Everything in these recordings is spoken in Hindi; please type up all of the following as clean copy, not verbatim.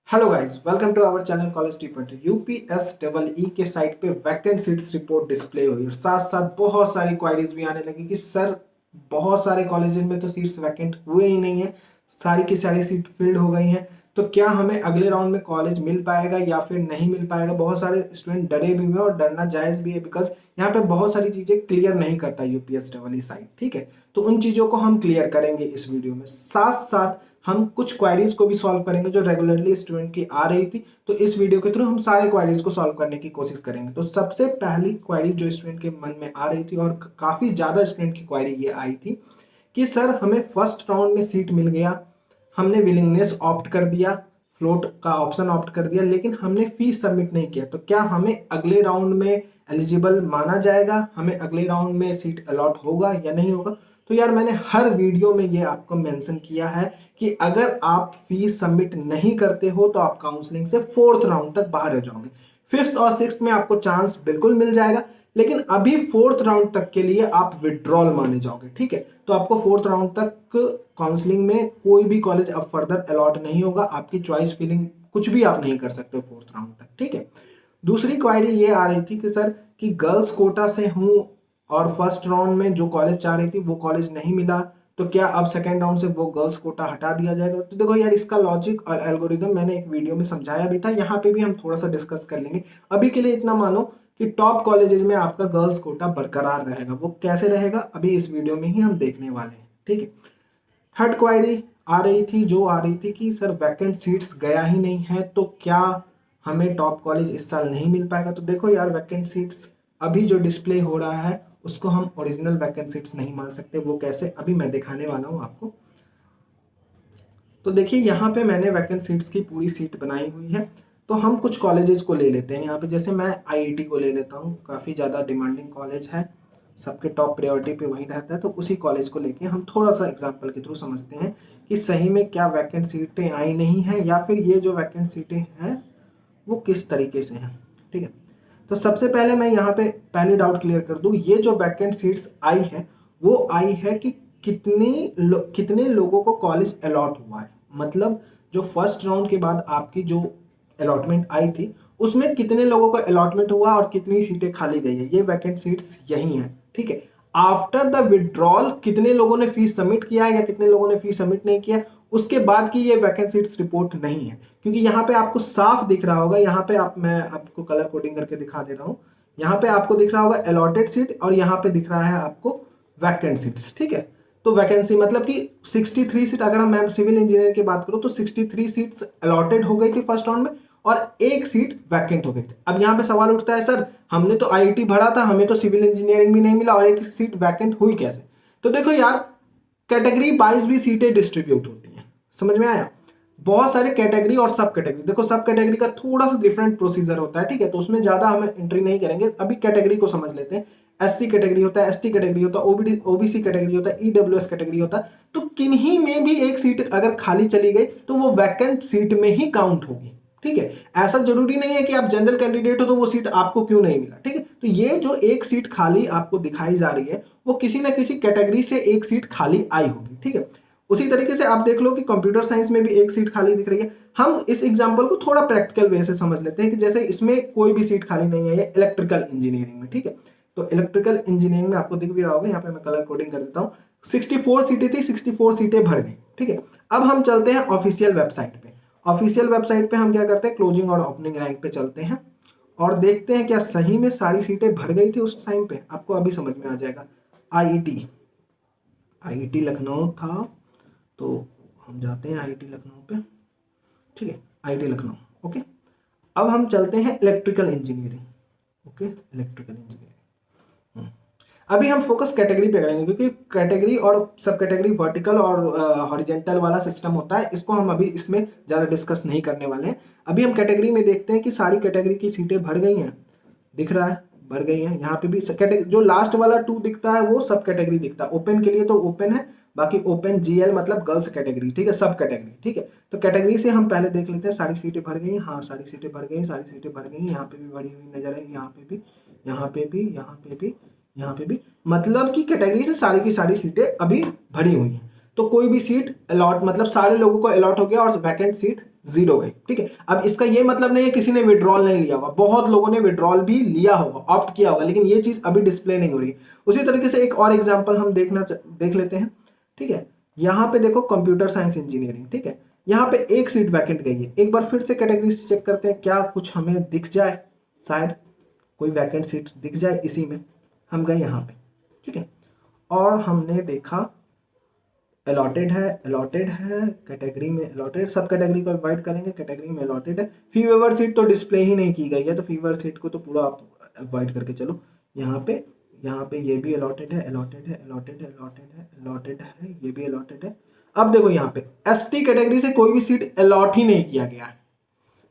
Hello guys, welcome to our channel college टी20। यूपीएसई के साइट पे वैकेंट सीट्स रिपोर्ट डिस्प्ले हुई और साथ साथ बहुत सारी क्वारीज भी आने लगी कि सर बहुत सारे कॉलेजेस में तो सीट्स वैकेंट हुए ही नहीं है, सारी की सारी सीट फिल्ड हो गई हैं। तो क्या हमें अगले राउंड में कॉलेज मिल पाएगा या फिर नहीं मिल पाएगा। बहुत सारे स्टूडेंट डरे भी हुए और डरना जायज भी है, बिकॉज यहाँ पे बहुत सारी चीजें क्लियर नहीं करता यूपीएसई साइट। ठीक है, तो उन चीजों को हम क्लियर करेंगे इस वीडियो में। साथ साथ हम कुछ क्वेरीज को भी सॉल्व करेंगे जो रेगुलरली स्टूडेंट की आ रही थी। तो इस वीडियो के थ्रू हम सारे क्वेरीज को सॉल्व करने की कोशिश करेंगे। तो सबसे पहली क्वेरी जो स्टूडेंट के मन में आ रही थी और काफी ज्यादा स्टूडेंट की क्वेरी ये आई थी कि सर हमें फर्स्ट राउंड में सीट मिल गया, हमने विलिंगनेस ऑप्ट कर दिया, फ्लोट का ऑप्शन ऑप्ट कर दिया, लेकिन हमने फीस सबमिट नहीं किया। तो क्या हमें अगले राउंड में एलिजिबल माना जाएगा, हमें अगले राउंड में सीट अलॉट होगा या नहीं होगा। तो यार मैंने हर वीडियो में ये आपको मेंशन किया है कि अगर आप फीस सबमिट नहीं करते हो तो आप काउंसलिंग से फोर्थ राउंड तक बाहर हो जाओगे। फिफ्थ और सिक्स्थ में आपको चांस बिल्कुल मिल जाएगा, लेकिन अभी फोर्थ राउंड तक के लिए आप विड्रॉल माने जाओगे। ठीक है, तो आपको फोर्थ राउंड तक काउंसलिंग में कोई भी कॉलेज अब फर्दर अलॉट नहीं होगा। आपकी चॉइस फीलिंग कुछ भी आप नहीं कर सकते फोर्थ राउंड तक। ठीक है, दूसरी क्वायरी ये आ रही थी कि सर कि गर्ल्स कोटा से हूं और फर्स्ट राउंड में जो कॉलेज चाह रही थी वो कॉलेज नहीं मिला, तो क्या अब सेकेंड राउंड से वो गर्ल्स कोटा हटा दिया जाएगा। तो देखो यार, इसका लॉजिक और एल्गोरिदम मैंने एक वीडियो में समझाया भी था, यहाँ पे भी हम थोड़ा सा डिस्कस कर लेंगे। अभी के लिए इतना मानो कि टॉप कॉलेजेस में आपका गर्ल्स कोटा बरकरार रहेगा। वो कैसे रहेगा अभी इस वीडियो में ही हम देखने वाले हैं। ठीक है, थर्ड क्वायरी आ रही थी कि सर वैकेंट सीट्स गया ही नहीं है, तो क्या हमें टॉप कॉलेज इस साल नहीं मिल पाएगा। तो देखो यार, वैकेंट सीट्स अभी जो डिस्प्ले हो रहा है उसको हम ओरिजिनल वैकेंट सीट्स नहीं मान सकते। वो कैसे, अभी मैं दिखाने वाला हूं आपको। तो देखिए यहाँ पे मैंने वैकेंट सीट्स की पूरी सीट बनाई हुई है। तो हम कुछ कॉलेजेस को ले लेते हैं यहाँ पे। जैसे मैं आईआईटी को ले लेता हूँ, काफ़ी ज़्यादा डिमांडिंग कॉलेज है, सबके टॉप प्रायोरिटी पे वही रहता है। तो उसी कॉलेज को लेके हम थोड़ा सा एग्जाम्पल के थ्रू समझते हैं कि सही में क्या वैकेंट सीटें आई नहीं हैं या फिर ये जो वैकेंट सीटें हैं वो किस तरीके से हैं। ठीक है, तो सबसे पहले मैं यहाँ पे पहले डाउट क्लियर कर दूं। ये जो वैकेंट सीट्स आई है वो आई है कि कितने लोगों को कॉलेज अलॉट हुआ है। मतलब जो फर्स्ट राउंड के बाद आपकी जो अलॉटमेंट आई थी उसमें कितने लोगों को अलॉटमेंट हुआ और कितनी सीटें खाली गई है, ये वैकेंट सीट्स यही हैं। ठीक है, आफ्टर द विड्रॉल कितने लोगों ने फीस सबमिट किया है या कितने लोगों ने फीस सबमिट नहीं किया, उसके बाद की ये वैकेंट सीट्स रिपोर्ट नहीं है। क्योंकि यहाँ पे आपको साफ दिख रहा होगा, यहाँ पे मैं आपको कलर कोडिंग करके दिखा दे रहा हूँ। यहाँ पे आपको दिख रहा होगा अलॉटेड सीट और यहाँ पे दिख रहा है आपको वैकेंट सीट्स। ठीक है, तो वैकेंसी मतलब कि 63 सीट, अगर मैं सिविल इंजीनियर की बात करूं तो 63 सीट्स अलॉटेड हो गई थी फर्स्ट राउंड में और एक सीट वैकेंट हो गई थी। अब यहाँ पे सवाल उठता है, सर हमने तो आईआईटी भरा था, हमें तो सिविल इंजीनियरिंग भी नहीं मिला और एक सीट वैकेंट हुई कैसे। तो देखो यार, कैटेगरी वाइज भी सीटें डिस्ट्रीब्यूट होती हैं, समझ में आया। बहुत सारे कैटेगरी और सब कैटेगरी, देखो सब कैटेगरी का थोड़ा सा डिफरेंट प्रोसीजर होता है। ठीक है, तो उसमें ज्यादा हम एंट्री नहीं करेंगे, अभी कैटेगरी को समझ लेते हैं। एससी कैटेगरी होता है, एसटी कैटेगरी होता है, ओबीसी कैटेगरी होता है, ईडब्ल्यूएस कैटेगरी होता है। तो किन्हीं में भी एक सीट अगर खाली चली गई तो वो वैकेंट सीट में ही काउंट होगी। ठीक है, ऐसा जरूरी नहीं है कि आप जनरल कैंडिडेट हो तो वो सीट आपको क्यों नहीं मिला। ठीक है, तो ये जो एक सीट खाली आपको दिखाई जा रही है वो किसी ना किसी कैटेगरी से एक सीट खाली आई होगी। ठीक है, उसी तरीके से आप देख लो कि कंप्यूटर साइंस में भी एक सीट खाली दिख रही है। हम इस एग्जांपल को थोड़ा प्रैक्टिकल वे से समझ लेते हैं कि जैसे इसमें कोई भी सीट खाली नहीं है, ये इलेक्ट्रिकल इंजीनियरिंग में। ठीक है, तो इलेक्ट्रिकल इंजीनियरिंग में आपको दिख भी रहा होगा, यहाँ पे मैं कलर कोडिंग कर देता हूँ। 64 सीटें थी, 64 सीटें भर गई। ठीक है, अब हम चलते हैं ऑफिशियल वेबसाइट पे। ऑफिशियल वेबसाइट पे हम क्या करते हैं, क्लोजिंग और ओपनिंग रैंक पे चलते हैं और देखते हैं क्या सही में सारी सीटें भर गई थी उस टाइम पे। आपको अभी समझ में आ जाएगा। आईआईटी लखनऊ था, तो हम जाते हैं आईआईटी लखनऊ पे। ठीक है, आईआईटी लखनऊ। ओके, अब हम चलते हैं electrical engineering. Okay, electrical engineering. अभी हम फोकस कैटेगरी पे करेंगे क्योंकि कैटेगरी और सब कैटेगरी वर्टिकल और हॉरिजेंटल वाला सिस्टम होता है, इसको हम अभी इसमें ज़्यादा डिस्कस नहीं करने वाले हैं। अभी हम कैटेगरी में देखते हैं कि सारी कैटेगरी की सीटें भर गई हैं, दिख रहा है भर गई हैं। यहाँ पे भी जो लास्ट वाला 2 दिखता है वो सब कैटेगरी दिखता है। ओपन के लिए तो ओपन है, बाकी ओपन जीएल मतलब गर्ल्स कैटेगरी। ठीक है, सब कैटेगरी। ठीक है, तो कैटेगरी से हम पहले देख लेते हैं सारी सीटें भर गई। हाँ, सारी सीटें भर गई, सारी सीटें भर गई। यहाँ पे भी भरी हुई नजर आएगी, यहाँ पे भी, यहाँ पे भी, यहाँ पे भी, यहाँ पे भी। मतलब कि कैटेगरी से सारी की सारी सीटें अभी भरी हुई हैं। तो कोई भी सीट अलॉट मतलब सारे लोगों को अलॉट हो गया और वैकेंट सीट जीरो गई। ठीक है, अब इसका ये मतलब नहीं है किसी ने विड्रॉल नहीं लिया होगा, बहुत लोगों ने विड्रॉल भी लिया होगा, ऑप्ट किया होगा, लेकिन ये चीज अभी डिस्प्ले नहीं हो रही। उसी तरीके से एक और एग्जांपल हम देख लेते हैं। ठीक है, यहाँ पे देखो कंप्यूटर साइंस इंजीनियरिंग। ठीक है, यहाँ पे एक सीट वैकेंट गई है। एक बार फिर से कैटेगरी चेक करते हैं, क्या कुछ हमें दिख जाए, शायद कोई वैकेंट सीट दिख जाए इसी में। हम गए यहाँ पे, ठीक है, और हमने देखा अलॉटेड है कैटेगरी में, अलॉटेड, सब कैटेगरी को अवॉइड करेंगे, कैटेगरी में अलॉटेड है। फी वेवर सीट तो डिस्प्ले ही नहीं की गई है, तो फी वेवर सीट को तो पूरा आप अवॉइड करके चलो। यहाँ पे ये भी अलॉटेड है, ये भी अलॉटेड है। अब देखो यहाँ पे एसटी कैटेगरी से कोई भी सीट अलॉट ही नहीं किया गया है,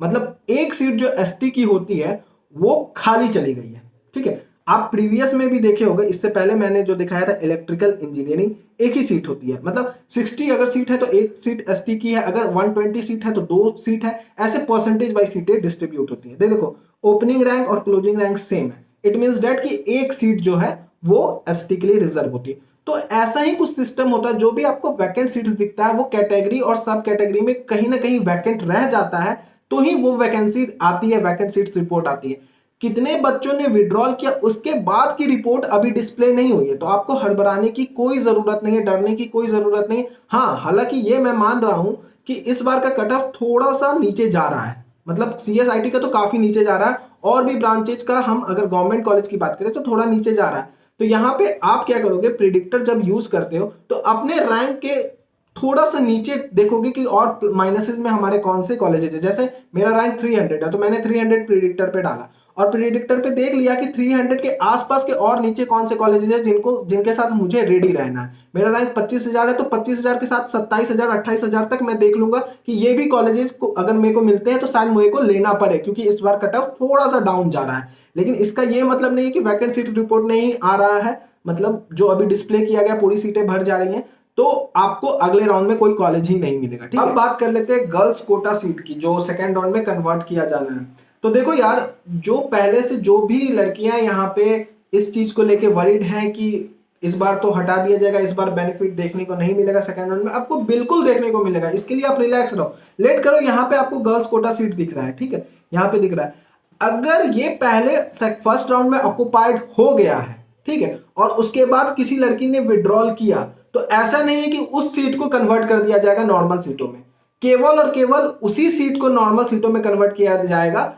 मतलब एक सीट जो एसटी की होती है वो खाली चली गई है। ठीक है, आप प्रीवियस में भी देखे होंगे, इससे पहले मैंने जो दिखाया था इलेक्ट्रिकल इंजीनियरिंग, एक ही सीट होती है, मतलब 60 अगर सीट है तो एक सीट एसटी की है, अगर 120 सीट है तो 2 सीट है, ऐसे परसेंटेज वाइज सीटें डिस्ट्रीब्यूट होती है। देखो ओपनिंग रैंक और क्लोजिंग रैंक सेम है, इट मींस दैट कि एक सीट जो है वो एसटी के लिए रिजर्व होती है। तो ऐसा ही कुछ सिस्टम होता है, जो भी आपको वैकेंट सीट्स दिखता है वो कैटेगरी और सब कैटेगरी में कहीं ना कहीं वैकेंट रह जाता है, तो ही वो वैकेंसी आती है, वैकेंट सीट्स रिपोर्ट आती है। कितने बच्चों ने विड्रॉल किया उसके बाद की रिपोर्ट अभी डिस्प्ले नहीं हुई है, तो आपको हड़बड़ाने की कोई जरूरत नहीं है, डरने की कोई जरूरत नहीं है। हाँ, हालांकि ये मैं मान रहा हूं कि इस बार का कट ऑफ थोड़ा सा नीचे जा रहा है, मतलब सीएसआईटी का तो काफी नीचे जा रहा है, और भी ब्रांचेज का हम अगर गवर्नमेंट कॉलेज की बात करें तो थोड़ा नीचे जा रहा है। तो यहाँ पे आप क्या करोगे, प्रिडिक्टर जब यूज करते हो तो अपने रैंक के थोड़ा सा नीचे देखोगे कि और माइनसेस में हमारे कौन से कॉलेजेस है। जैसे मेरा रैंक 300 है तो मैंने 300 प्रिडिक्टर पे डाला, और प्रिडिक्टर पे देख लिया कि 300 के आसपास के और नीचे कौन से कॉलेजेस है जिनके साथ मुझे रेडी रहना है। मेरा रैंक 25,000 है तो 25,000 के साथ 27,000 28,000 तक मैं देख लूंगा कि ये भी कॉलेजेस को अगर मेरे को मिलते हैं तो शायद मेरे को लेना पड़े, क्योंकि इस बार कट ऑफ थोड़ा सा डाउन जा रहा है। लेकिन इसका ये मतलब नहीं है कि वैकेंट सीट रिपोर्ट नहीं आ रहा है, मतलब जो अभी डिस्प्ले किया गया पूरी सीटें भर जा रही हैं, तो आपको अगले राउंड में कोई कॉलेज ही नहीं मिलेगा। ठीक है, अब बात कर लेते हैं गर्ल्स कोटा सीट की, जो सेकेंड राउंड में कन्वर्ट किया जाना है। तो देखो यार, जो पहले से जो भी लड़कियां यहाँ पे इस चीज को लेके वरीड हैं कि इस बार तो हटा दिया जाएगा, इस बार बेनिफिट देखने को नहीं मिलेगा सेकंड राउंड में, आपको बिल्कुल देखने को मिलेगा, इसके लिए आप रिलैक्स रहो, लेट करो। यहाँ पे आपको गर्ल्स कोटा सीट दिख रहा है, ठीक है, यहाँ पे दिख रहा है। अगर ये पहले फर्स्ट राउंड में ऑक्युपाइड हो गया है, ठीक है, और उसके बाद किसी लड़की ने विड्रॉल किया, तो ऐसा नहीं है कि उस सीट को कन्वर्ट कर दिया जाएगा नॉर्मल सीटों में, केवल और केवल उसी सीट को नॉर्मल सीटों में कन्वर्ट किया जाएगा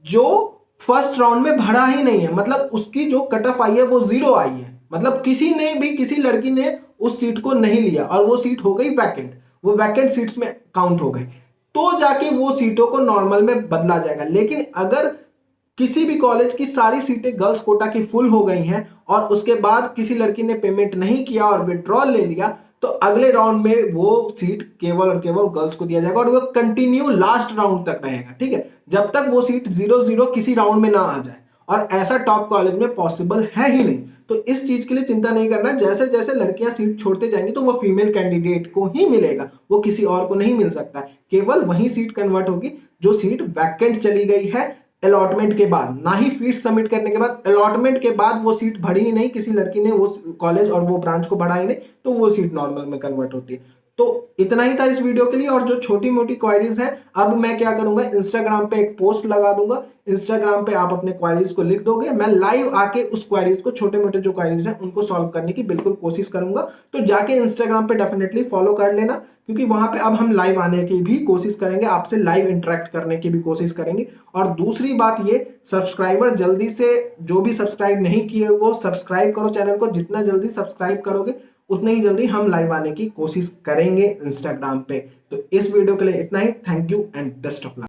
जो फर्स्ट राउंड में भरा ही नहीं है, मतलब उसकी जो कट ऑफ आई है वो 0 आई है, मतलब किसी लड़की ने उस सीट को नहीं लिया और वो सीट हो गई वैकेंट, वो वैकेंट सीट्स में काउंट हो गई, तो जाके वो सीटों को नॉर्मल में बदला जाएगा। लेकिन अगर किसी भी कॉलेज की सारी सीटें गर्ल्स कोटा की फुल हो गई हैं और उसके बाद किसी लड़की ने पेमेंट नहीं किया और विड्रॉल ले लिया, तो अगले राउंड में वो सीट केवल और केवल गर्ल्स को दिया जाएगा और वो कंटिन्यू लास्ट राउंड तक रहेगा, ठीक है, जब तक वो सीट 0-0 किसी राउंड में ना आ जाए, और ऐसा टॉप कॉलेज में पॉसिबल है ही नहीं। तो इस चीज के लिए चिंता नहीं करना, जैसे जैसे लड़कियां सीट छोड़ते जाएंगी तो वो फीमेल कैंडिडेट को ही मिलेगा, वो किसी और को नहीं मिल सकता है, केवल वही सीट कन्वर्ट होगी जो सीट वैकेंट चली गई है अलॉटमेंट के बाद, ना ही फीस सबमिट करने के बाद, अलॉटमेंट के बाद वो सीट भरी ही नहीं, किसी लड़की ने वो कॉलेज और वो ब्रांच को बढ़ा ही नहीं, तो वो सीट नॉर्मल में कन्वर्ट होती है। तो इतना ही था इस वीडियो के लिए, और जो छोटी मोटी क्वेरीज हैं अब मैं क्या करूंगा, इंस्टाग्राम पे एक पोस्ट लगा दूंगा, इंस्टाग्राम पे आप अपने क्वेरीज को लिख दोगे, मैं लाइव आके उस क्वेरीज को, छोटे मोटे जो क्वेरीज हैं उनको सॉल्व करने की बिल्कुल कोशिश करूंगा। तो जाके इंस्टाग्राम पे डेफिनेटली फॉलो कर लेना, क्योंकि वहां पे अब हम लाइव आने की भी कोशिश करेंगे, आपसे लाइव इंटरेक्ट करने की भी कोशिश करेंगे। और दूसरी बात ये, सब्सक्राइबर जल्दी से, जो भी सब्सक्राइब नहीं किए वो सब्सक्राइब करो चैनल को, जितना जल्दी सब्सक्राइब करोगे उतनी ही जल्दी हम लाइव आने की कोशिश करेंगे इंस्टाग्राम पे। तो इस वीडियो के लिए इतना ही, thank you and best of luck.